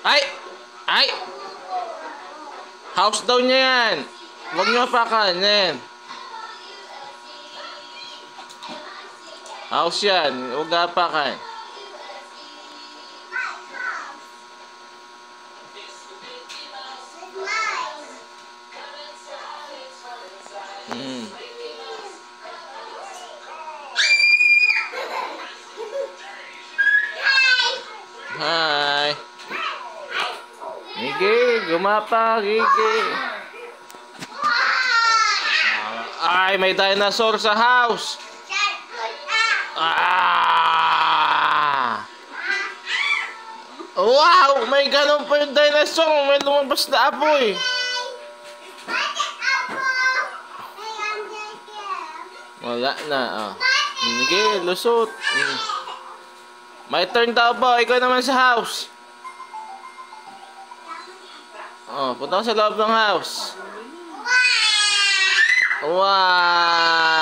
Ay! Ay! House daw niya yan. Huwag niyo pakanin. House yan. Huwag apakan. Hmm. Hi. Gigi, gumapa, Gigi. Ay, may dinosaur sa house. Ah! Wow! May ganun pa yung dinosaur. May lumabas na apoy. Wala na. Oh. Sige, lusot. My turn daw po. Ikaw naman sa house. Oh, punta ka sa loob ng house. Wow!